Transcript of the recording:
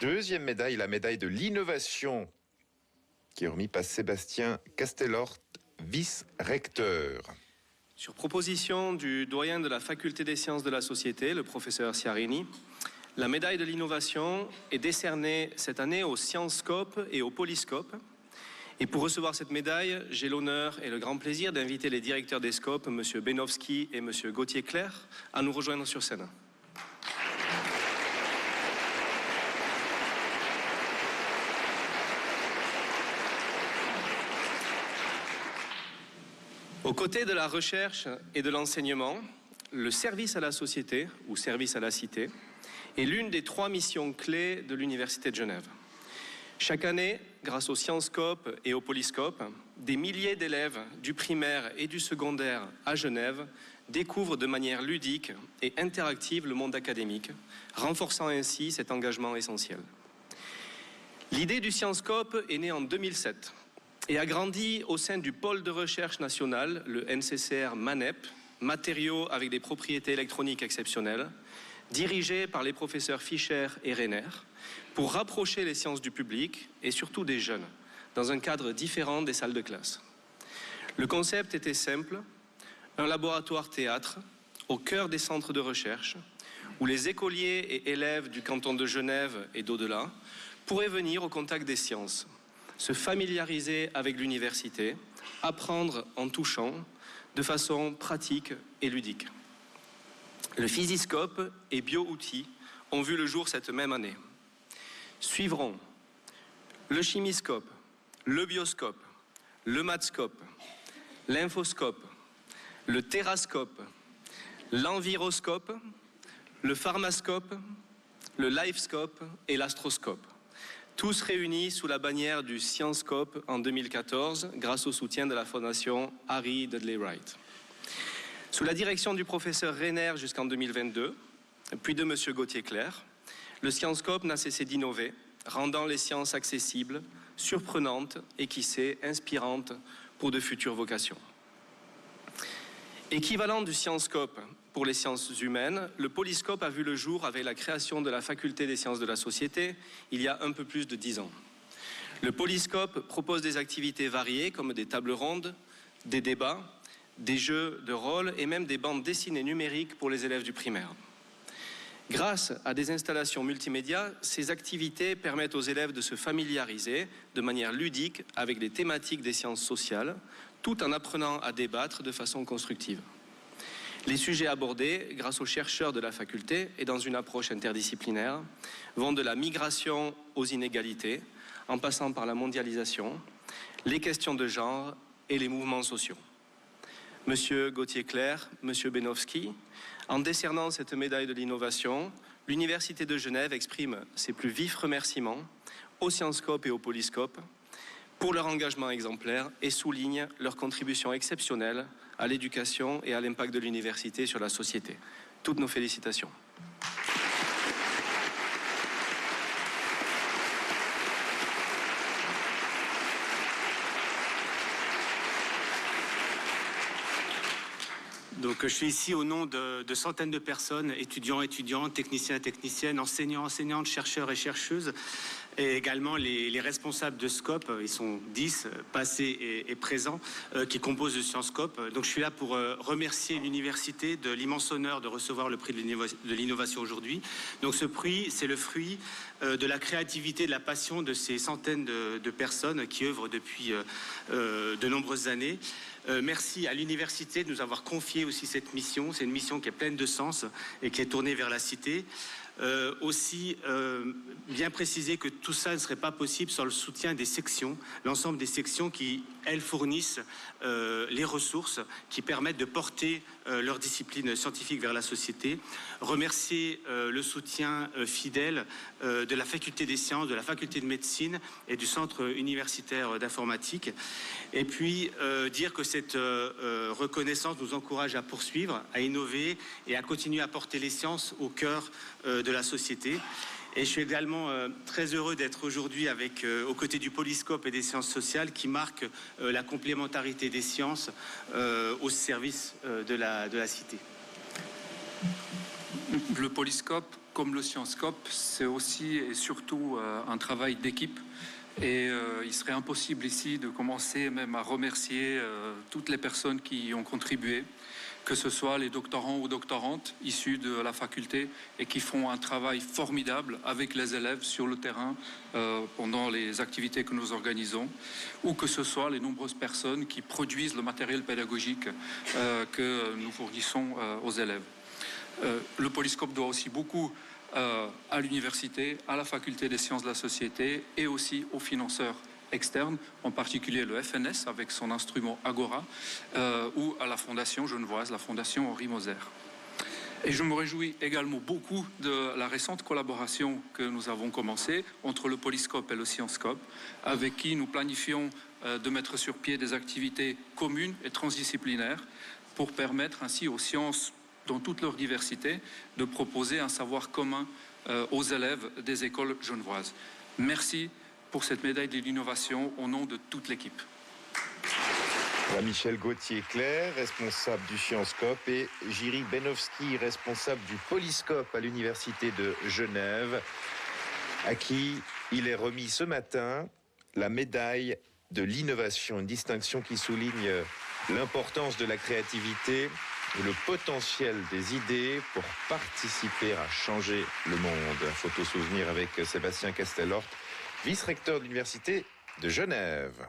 Deuxième médaille, la médaille de l'innovation, qui est remise par Sébastien Castellort, vice-recteur. Sur proposition du doyen de la faculté des sciences de la société, le professeur Ciarini, la médaille de l'innovation est décernée cette année au Sciencescope et au Polyscope. Et pour recevoir cette médaille, j'ai l'honneur et le grand plaisir d'inviter les directeurs des scopes, M. Benowski et M. Gauthier-Clerc, à nous rejoindre sur scène. Aux côtés de la recherche et de l'enseignement, le service à la société, ou service à la cité, est l'une des 3 missions clés de l'Université de Genève. Chaque année, grâce au Sciencescope et au Polyscope, des milliers d'élèves du primaire et du secondaire à Genève découvrent de manière ludique et interactive le monde académique, renforçant ainsi cet engagement essentiel. L'idée du Sciencescope est née en 2007 et a grandi au sein du pôle de recherche national, le NCCR MANEP, matériaux avec des propriétés électroniques exceptionnelles, dirigé par les professeurs Fischer et Reiner, pour rapprocher les sciences du public et surtout des jeunes, dans un cadre différent des salles de classe. Le concept était simple, un laboratoire théâtre au cœur des centres de recherche, où les écoliers et élèves du canton de Genève et d'au-delà pourraient venir au contact des sciences, se familiariser avec l'université, apprendre en touchant, de façon pratique et ludique. Le Physiscope et Bio-outils ont vu le jour cette même année. Suivront le Chimiscope, le Bioscope, le Mathscope, l'Infoscope, le Terrascope, l'Enviroscope, le Pharmascope, le Lifescope et l'Astroscope. Tous réunis sous la bannière du Sciencescope en 2014 grâce au soutien de la fondation Harry Dudley Wright. Sous la direction du professeur Reiner jusqu'en 2022, puis de M. Gauthier-Clerc, le Sciencescope n'a cessé d'innover, rendant les sciences accessibles, surprenantes et, qui sait, inspirantes pour de futures vocations. Équivalent du Sciencescope pour les sciences humaines, le Polyscope a vu le jour avec la création de la faculté des sciences de la société il y a un peu plus de 10 ans. Le Polyscope propose des activités variées comme des tables rondes, des débats, des jeux de rôle et même des bandes dessinées numériques pour les élèves du primaire. Grâce à des installations multimédia, ces activités permettent aux élèves de se familiariser de manière ludique avec les thématiques des sciences sociales, tout en apprenant à débattre de façon constructive. Les sujets abordés, grâce aux chercheurs de la faculté et dans une approche interdisciplinaire, vont de la migration aux inégalités, en passant par la mondialisation, les questions de genre et les mouvements sociaux. Monsieur Gauthier-Clerc, Monsieur Benowski, en décernant cette médaille de l'innovation, l'Université de Genève exprime ses plus vifs remerciements au Sciencescope et au Polyscope pour leur engagement exemplaire et souligne leur contribution exceptionnelle à l'éducation et à l'impact de l'université sur la société. Toutes nos félicitations. Donc, je suis ici au nom de centaines de personnes, étudiants, étudiantes, techniciens et techniciennes, enseignants, enseignantes, chercheurs et chercheuses, et également les responsables de Scope, ils sont 10, passés et présents, qui composent le Sciencescope. Donc, je suis là pour remercier l'université de l'immense honneur de recevoir le prix de l'innovation aujourd'hui. Donc, ce prix, c'est le fruit de la créativité, de la passion de ces centaines de personnes qui œuvrent depuis de nombreuses années. Merci à l'université de nous avoir confié aussi cette mission. C'est une mission qui est pleine de sens et qui est tournée vers la cité. Bien préciser que tout ça ne serait pas possible sans le soutien des sections, l'ensemble des sections qui, elles, fournissent les ressources qui permettent de porter leur discipline scientifique vers la société. Remercier le soutien fidèle de la faculté des sciences, de la faculté de médecine et du centre universitaire d'informatique. Et puis dire que cette reconnaissance nous encourage à poursuivre, à innover et à continuer à porter les sciences au cœur de la société. Et je suis également très heureux d'être aujourd'hui aux côtés du Polyscope et des sciences sociales qui marquent la complémentarité des sciences au service de la cité. Le Polyscope comme le Sciencescope, c'est aussi et surtout un travail d'équipe. Et il serait impossible ici de commencer même à remercier toutes les personnes qui y ont contribué, que ce soit les doctorants ou doctorantes issus de la faculté et qui font un travail formidable avec les élèves sur le terrain pendant les activités que nous organisons, ou que ce soit les nombreuses personnes qui produisent le matériel pédagogique que nous fournissons aux élèves. Le Polyscope doit aussi beaucoup à l'université, à la faculté des sciences de la société et aussi aux financeurs externes, en particulier le FNS avec son instrument Agora, ou à la Fondation genevoise, la Fondation Henri Moser. Et je me réjouis également beaucoup de la récente collaboration que nous avons commencée entre le Polyscope et le Sciencescope, avec qui nous planifions de mettre sur pied des activités communes et transdisciplinaires pour permettre ainsi aux sciences dans toute leur diversité, de proposer un savoir commun aux élèves des écoles genevoises. Merci pour cette médaille de l'innovation au nom de toute l'équipe. Voilà Michel Gauthier-Clair, responsable du Sciencescope, et Jiří Benovský, responsable du Polyscope à l'Université de Genève, à qui il est remis ce matin la médaille de l'innovation, une distinction qui souligne l'importance de la créativité et le potentiel des idées pour participer à changer le monde. Un photo souvenir avec Sébastien Castellort, vice-recteur de l'Université de Genève.